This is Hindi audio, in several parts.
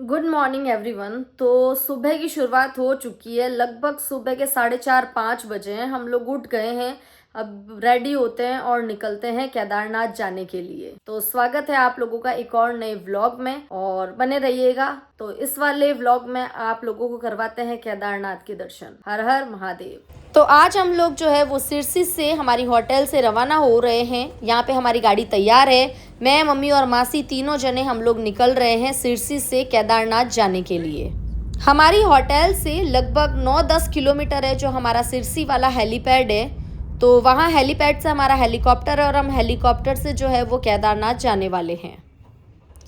Good morning everyone. तो सुबह की शुरुआत हो चुकी है। लगभग सुबह के 4:30-5 बजे हैं। हम लोग उठ गए हैं। अब रेडी होते हैं और निकलते हैं केदारनाथ जाने के लिए। तो स्वागत है आप लोगों का एक और नए व्लॉग में, और बने रहिएगा। तो इस वाले व्लॉग में आप लोगों को करवाते हैं केदारनाथ के दर्शन। हर हर महादेव। तो आज हम लोग जो है वो सिरसी से हमारी होटल से रवाना हो रहे हैं। यहाँ पे हमारी गाड़ी तैयार है। मैं, मम्मी और मासी तीनों जने हम लोग निकल रहे हैं सिरसी से केदारनाथ जाने के लिए। हमारी होटल से लगभग 9-10 किलोमीटर है जो हमारा सिरसी वाला हेलीपैड है। तो वहाँ हेलीपैड से हमारा हेलीकॉप्टर है और हम हेलीकॉप्टर से जो है वो केदारनाथ जाने वाले हैं।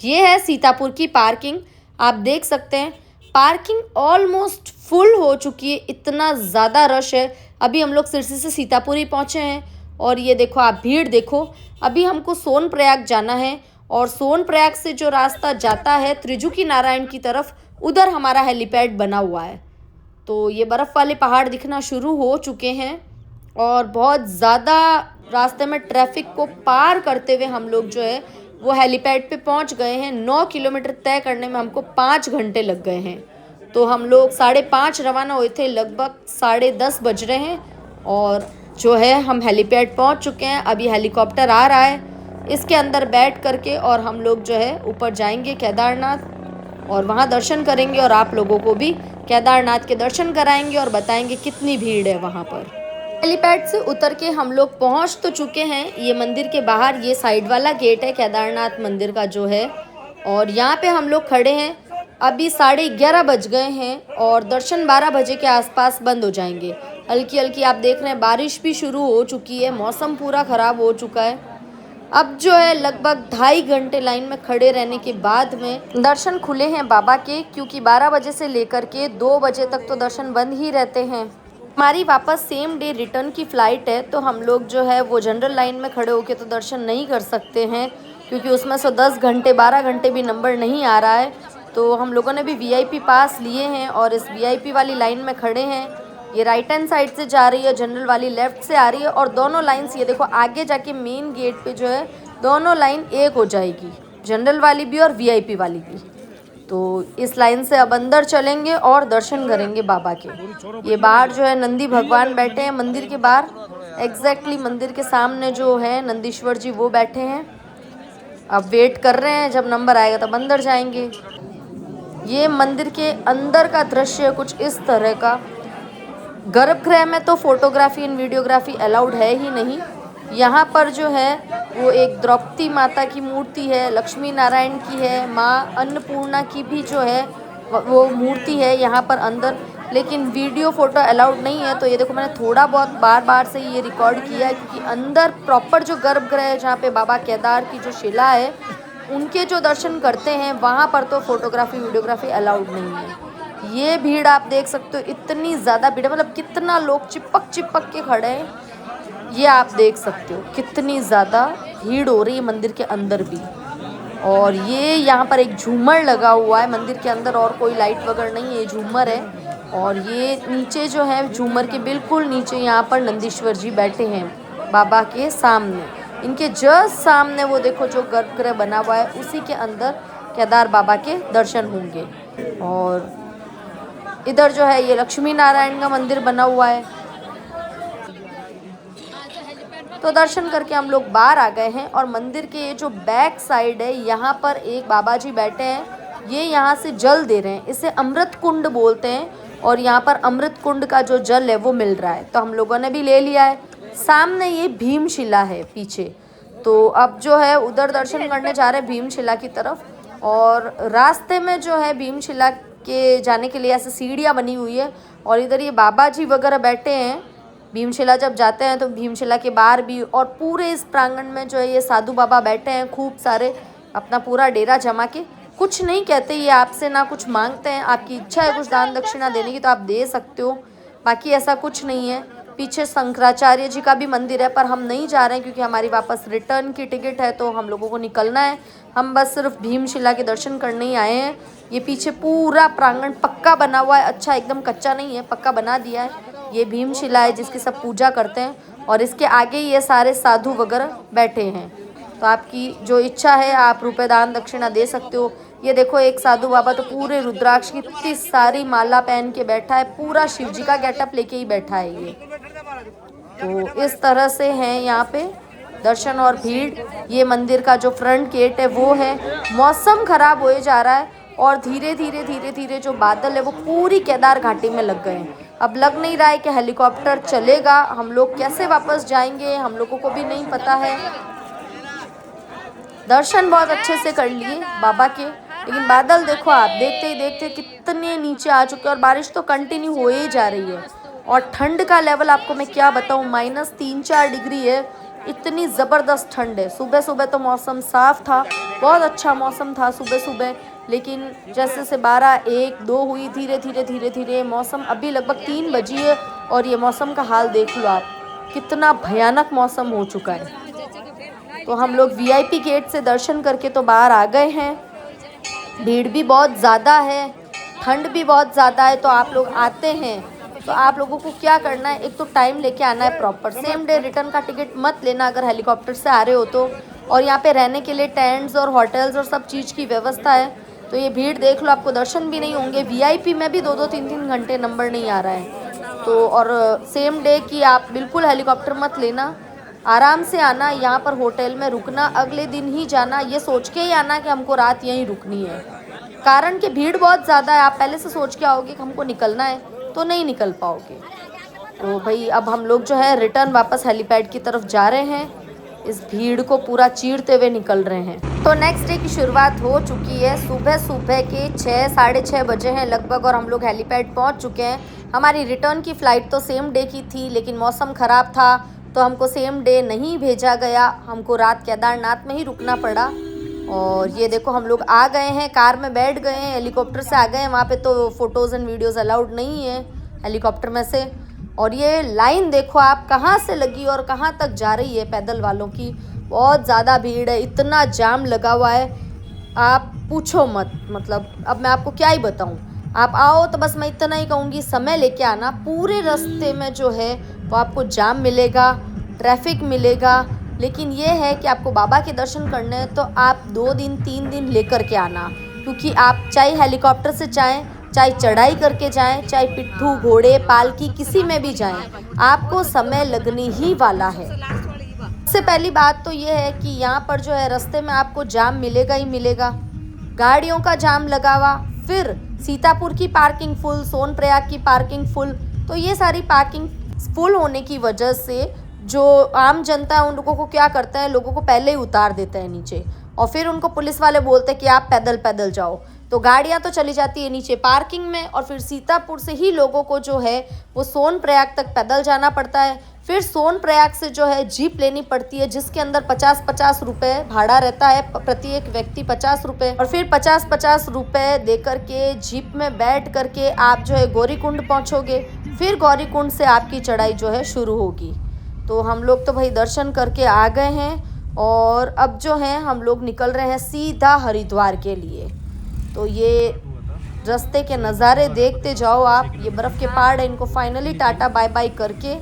ये है सीतापुर की पार्किंग। आप देख सकते हैं पार्किंग ऑलमोस्ट फुल हो चुकी है। इतना ज़्यादा रश है। अभी हम लोग सिरसी से सीतापुर ही पहुँचे हैं और ये देखो, आप भीड़ देखो। अभी हमको सोनप्रयाग जाना है और सोनप्रयाग से जो रास्ता जाता है त्रिजुकी नारायण की तरफ, उधर हमारा हेलीपैड बना हुआ है। तो ये बर्फ़ वाले पहाड़ दिखना शुरू हो चुके हैं और बहुत ज़्यादा रास्ते में ट्रैफिक को पार करते हुए हम लोग जो है वो हेलीपैड पे पहुंच गए हैं। 9 किलोमीटर तय करने में हमको 5 घंटे लग गए हैं। तो हम लोग 5:30 रवाना हुए थे, लगभग 10:30 बज रहे हैं और जो है हम हेलीपैड पहुंच चुके हैं। अभी हेलीकॉप्टर आ रहा है, इसके अंदर बैठ करके और हम लोग जो है ऊपर जाएंगे केदारनाथ और वहां दर्शन करेंगे और आप लोगों को भी केदारनाथ के दर्शन कराएंगे और बताएंगे कितनी भीड़ है वहाँ पर। हेलीपैड से उतर के हम लोग पहुँच तो चुके हैं। ये मंदिर के बाहर ये साइड वाला गेट है केदारनाथ मंदिर का जो है, और यहाँ पे हम लोग खड़े हैं। अभी 11:30 बज गए हैं और दर्शन 12 बजे के आसपास बंद हो जाएंगे। हल्की हल्की आप देख रहे हैं बारिश भी शुरू हो चुकी है, मौसम पूरा ख़राब हो चुका है। अब जो है लगभग 2.5 घंटे लाइन में खड़े रहने के बाद में दर्शन खुले हैं बाबा के, क्योंकि 12 बजे से लेकर के 2 बजे तक तो दर्शन बंद ही रहते हैं। हमारी वापस सेम डे रिटर्न की फ़्लाइट है, तो हम लोग जो है वो जनरल लाइन में खड़े होके तो दर्शन नहीं कर सकते हैं, क्योंकि उसमें से 10 घंटे 12 घंटे भी नंबर नहीं आ रहा है। तो हम लोगों ने भी वीआईपी पास लिए हैं और इस वीआईपी वाली लाइन में खड़े हैं। ये राइट हैंड साइड से जा रही है, जनरल वाली लेफ़्ट से आ रही है, और दोनों लाइन्स ये देखो आगे जाके मेन गेट पे जो है दोनों लाइन एक हो जाएगी, जनरल वाली भी और वीआईपी वाली भी। तो इस लाइन से अब अंदर चलेंगे और दर्शन करेंगे बाबा के। ये बाहर जो है नंदी भगवान बैठे हैं मंदिर के बाहर, एग्जैक्टली मंदिर के सामने जो है नंदीश्वर जी वो बैठे हैं। अब वेट कर रहे हैं, जब नंबर आएगा तब अंदर जाएंगे। ये मंदिर के अंदर का दृश्य कुछ इस तरह का। गर्भगृह में तो फोटोग्राफी एंड वीडियोग्राफी अलाउड है ही नहीं। यहाँ पर जो है वो एक द्रौपदी माता की मूर्ति है, लक्ष्मी नारायण की है, माँ अन्नपूर्णा की भी जो है वो मूर्ति है यहाँ पर अंदर, लेकिन वीडियो फ़ोटो अलाउड नहीं है। तो ये देखो, मैंने थोड़ा बहुत बार बार से ये रिकॉर्ड किया है, क्योंकि अंदर प्रॉपर जो गर्भगृह है जहाँ पे बाबा केदार की जो शिला है उनके जो दर्शन करते हैं वहाँ पर तो फोटोग्राफी वीडियोग्राफी अलाउड नहीं है। ये भीड़ आप देख सकते हो, इतनी ज़्यादा भीड़ है, मतलब कितना लोग चिपक चिपक के खड़े हैं ये आप देख सकते हो। कितनी ज़्यादा भीड़ हो रही है मंदिर के अंदर भी। और ये यहाँ पर एक झूमर लगा हुआ है मंदिर के अंदर, और कोई लाइट वगैरह नहीं है, ये झूमर है। और ये नीचे जो है झूमर के बिल्कुल नीचे यहाँ पर नंदीश्वर जी बैठे हैं बाबा के सामने। इनके जस्ट सामने वो देखो जो गर्भगृह बना हुआ है, उसी के अंदर केदार बाबा के दर्शन होंगे। और इधर जो है ये लक्ष्मी नारायण का मंदिर बना हुआ है। तो दर्शन करके हम लोग बाहर आ गए हैं और मंदिर के ये जो बैक साइड है यहाँ पर एक बाबा जी बैठे हैं। ये यहाँ से जल दे रहे हैं, इसे अमृत कुंड बोलते हैं, और यहाँ पर अमृत कुंड का जो जल है वो मिल रहा है। तो हम लोगों ने भी ले लिया है। सामने ये भीमशिला है पीछे। तो अब जो है उधर दर्शन करने जा रहे हैं भीमशिला की तरफ। और रास्ते में जो है भीमशिला के जाने के लिए ऐसे सीढ़ियाँ बनी हुई है, और इधर ये बाबा जी वगैरह बैठे हैं। भीमशिला जब जाते हैं तो भीमशिला के बाहर भी और पूरे इस प्रांगण में जो है ये साधु बाबा बैठे हैं, खूब सारे, अपना पूरा डेरा जमा के। कुछ नहीं कहते ये आपसे, ना कुछ मांगते हैं। आपकी इच्छा है कुछ दान दक्षिणा देने की तो आप दे सकते हो, बाकी ऐसा कुछ नहीं है। पीछे शंकराचार्य जी का भी मंदिर है, पर हम नहीं जा रहे हैं क्योंकि हमारी वापस रिटर्न की टिकट है, तो हम लोगों को निकलना है। हम बस सिर्फ भीमशिला के दर्शन करने ही आए हैं। ये पीछे पूरा प्रांगण पक्का बना हुआ है, अच्छा एकदम कच्चा नहीं है, पक्का बना दिया है। ये भीमशिला है जिसकी सब पूजा करते हैं, और इसके आगे ये सारे साधु वगैरह बैठे हैं। तो आपकी जो इच्छा है आप रुपए दान दक्षिणा दे सकते हो। ये देखो एक साधु बाबा तो पूरे रुद्राक्ष की इतनी सारी माला पहन के बैठा है, पूरा शिव जी का गेटअप लेके ही बैठा है ये। तो इस तरह से है यहाँ पे दर्शन और भीड़। ये मंदिर का जो फ्रंट गेट है वो है। मौसम खराब होए जा रहा है और धीरे धीरे जो बादल है वो पूरी केदार घाटी में लग गए हैं। अब लग नहीं रहा है कि हेलीकॉप्टर चलेगा, हम लोग कैसे वापस जाएंगे हम लोगों को भी नहीं पता है। दर्शन बहुत अच्छे से कर लिए बाबा के, लेकिन बादल देखो आप, देखते ही देखते कितने नीचे आ चुके हैं और बारिश तो कंटिन्यू हो ही जा रही है। और ठंड का लेवल आपको मैं क्या बताऊँ, -3-4 डिग्री है, इतनी ज़बरदस्त ठंड है। सुबह सुबह तो मौसम साफ़ था, बहुत अच्छा मौसम था सुबह सुबह, लेकिन जैसे से 12-1-2 हुई धीरे धीरे मौसम, अभी लगभग 3 बजी है और ये मौसम का हाल देख लो आप, कितना भयानक मौसम हो चुका है। तो हम लोग VIP गेट से दर्शन करके तो बाहर आ गए हैं। भीड़ भी बहुत ज़्यादा है, ठंड भी बहुत ज़्यादा है, तो आप लोग आते हैं तो आप लोगों को क्या करना है, एक तो टाइम लेके आना है प्रॉपर। सेम डे रिटर्न का टिकट मत लेना अगर हेलीकॉप्टर से आ रहे हो तो। और यहाँ पे रहने के लिए टेंट्स और होटल्स और सब चीज़ की व्यवस्था है। तो ये भीड़ देख लो, आपको दर्शन भी नहीं होंगे। VIP में भी 2-2 3-3 घंटे नंबर नहीं आ रहा है। तो और सेम डे की आप बिल्कुल हेलीकॉप्टर मत लेना, आराम से आना, यहाँ पर होटल में रुकना, अगले दिन ही जाना, ये सोच के ही आना कि हमको रात यहीं रुकनी है। कारण कि भीड़ बहुत ज़्यादा है, आप पहले से सोच के आओगे कि हमको निकलना है तो नहीं निकल पाओगे। तो भाई अब हम लोग जो है रिटर्न वापस हेलीपैड की तरफ जा रहे हैं, इस भीड़ को पूरा चीरते हुए निकल रहे हैं। तो नेक्स्ट डे की शुरुआत हो चुकी है, सुबह के 6-6:30 बजे हैं लगभग और हम लोग हेलीपैड पहुंच चुके हैं। हमारी रिटर्न की फ़्लाइट तो सेम डे की थी, लेकिन मौसम ख़राब था तो हमको सेम डे नहीं भेजा गया, हमको रात केदारनाथ में ही रुकना पड़ा। और ये देखो हम लोग आ गए हैं, कार में बैठ गए हैं, हेलीकॉप्टर से आ गए हैं। वहाँ पे तो फ़ोटोज़ एंड वीडियोज़ अलाउड नहीं है हेलीकॉप्टर में से। और ये लाइन देखो आप कहाँ से लगी और कहाँ तक जा रही है पैदल वालों की, बहुत ज़्यादा भीड़ है, इतना जाम लगा हुआ है आप पूछो मत। मतलब अब मैं आपको क्या ही बताऊँ, आप आओ तो बस मैं इतना ही कहूँगी, समय लेके आना। पूरे रास्ते में जो है वो आपको जाम मिलेगा, ट्रैफिक मिलेगा, लेकिन ये है कि आपको बाबा के दर्शन करने हैं तो आप 2 दिन 3 दिन लेकर के आना, क्योंकि आप चाहे हेलीकॉप्टर से जाएं, चाहे चढ़ाई करके जाएं, चाहे पिट्ठू घोड़े पालकी किसी में भी जाएं, आपको समय लगने ही वाला है। सबसे पहली बात तो ये है कि यहाँ पर जो है रास्ते में आपको जाम मिलेगा ही मिलेगा, गाड़ियों का जाम लगा हुआ, फिर सीतापुर की पार्किंग फुल, सोनप्रयाग की पार्किंग फुल। तो ये सारी पार्किंग फुल होने की वजह से जो आम जनता है उन लोगों को क्या करते हैं, लोगों को पहले ही उतार देते हैं नीचे और फिर उनको पुलिस वाले बोलते हैं कि आप पैदल पैदल जाओ। तो गाड़ियां तो चली जाती है नीचे पार्किंग में और फिर सीतापुर से ही लोगों को जो है वो सोनप्रयाग तक पैदल जाना पड़ता है। फिर सोनप्रयाग से जो है जीप लेनी पड़ती है, जिसके अंदर 50-50 रुपये भाड़ा रहता है, प्रत्येक व्यक्ति 50 रुपये। और फिर 50-50 रुपये दे करके जीप में बैठ करके आप जो है गौरीकुंड पहुँचोगे। फिर गौरीकुंड से आपकी चढ़ाई जो है शुरू होगी। तो हम लोग तो भाई दर्शन करके आ गए हैं और अब जो है हम लोग निकल रहे हैं सीधा हरिद्वार के लिए। तो ये रास्ते के नज़ारे देखते जाओ आप, ये बर्फ़ के पहाड़ है, इनको फाइनली टाटा बाय बाय करके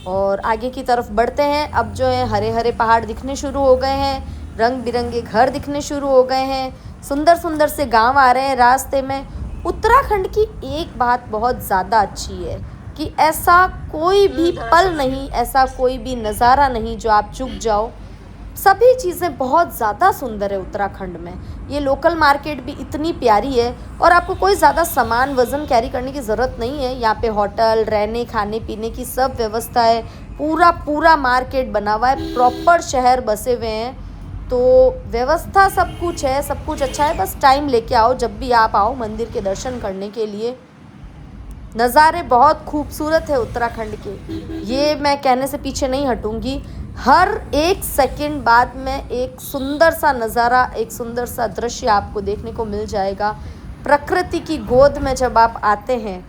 और आगे की तरफ बढ़ते हैं। अब जो है हरे हरे पहाड़ दिखने शुरू हो गए हैं, रंग बिरंगे घर दिखने शुरू हो गए हैं, सुंदर सुंदर से गांव आ रहे हैं रास्ते में। उत्तराखंड की एक बात बहुत ज़्यादा अच्छी है कि ऐसा कोई भी पल नहीं, ऐसा कोई भी नज़ारा नहीं जो आप चूक जाओ। सभी चीज़ें बहुत ज़्यादा सुंदर है उत्तराखंड में। ये लोकल मार्केट भी इतनी प्यारी है और आपको कोई ज़्यादा सामान वज़न कैरी करने की ज़रूरत नहीं है। यहाँ पे होटल, रहने खाने पीने की सब व्यवस्था है, पूरा मार्केट बना हुआ है, प्रॉपर शहर बसे हुए हैं। तो व्यवस्था सब कुछ है, सब कुछ अच्छा है, बस टाइम लेके आओ जब भी आप आओ मंदिर के दर्शन करने के लिए। नज़ारे बहुत खूबसूरत है उत्तराखंड के, ये मैं कहने से पीछे नहीं हटूंगी। हर एक सेकंड बाद में एक सुंदर सा नज़ारा, एक सुंदर सा दृश्य आपको देखने को मिल जाएगा। प्रकृति की गोद में जब आप आते हैं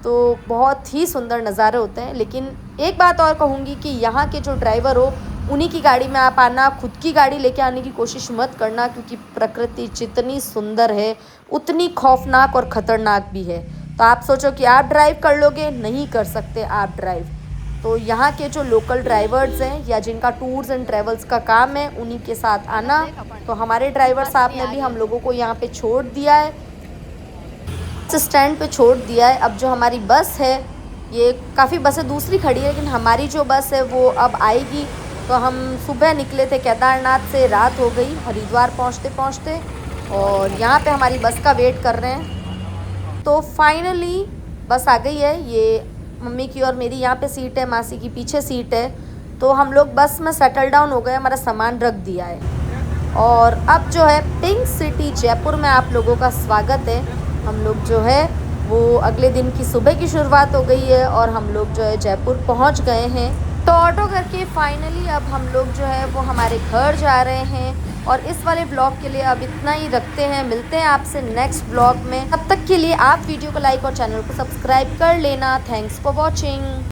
तो बहुत ही सुंदर नज़ारे होते हैं। लेकिन एक बात और कहूँगी कि यहाँ के जो ड्राइवर हो उन्हीं की गाड़ी में आप आना, खुद की गाड़ी लेके आने की कोशिश मत करना, क्योंकि प्रकृति जितनी सुंदर है उतनी खौफनाक और ख़तरनाक भी है। तो आप सोचो कि आप ड्राइव कर लोगे, नहीं कर सकते आप ड्राइव। तो यहाँ के जो लोकल ड्राइवर्स हैं या जिनका टूर्स एंड ट्रेवल्स का काम है उन्हीं के साथ आना। तो हमारे ड्राइवर साहब ने भी हम लोगों को यहाँ पे छोड़ दिया है, स्टैंड पे छोड़ दिया है। अब जो हमारी बस है, ये काफ़ी बसें दूसरी खड़ी है लेकिन हमारी जो बस है वो अब आएगी। तो हम सुबह निकले थे केदारनाथ से, रात हो गई हरिद्वार पहुँचते पहुँचते, और यहाँ पे हमारी बस का वेट कर रहे हैं। तो फाइनली बस आ गई है। ये मम्मी की और मेरी यहाँ पे सीट है, मासी की पीछे सीट है। तो हम लोग बस में सेटल डाउन हो गए, हमारा सामान रख दिया है और अब जो है पिंक सिटी जयपुर में आप लोगों का स्वागत है। हम लोग जो है वो अगले दिन की सुबह की शुरुआत हो गई है और हम लोग जो है जयपुर पहुंच गए हैं। तो ऑटो करके फाइनली अब हम लोग जो है वो हमारे घर जा रहे हैं। और इस वाले ब्लॉग के लिए अब इतना ही रखते हैं, मिलते हैं आपसे नेक्स्ट ब्लॉग में। तब तक के लिए आप वीडियो को लाइक और चैनल को सब्सक्राइब कर लेना। Thanks for watching.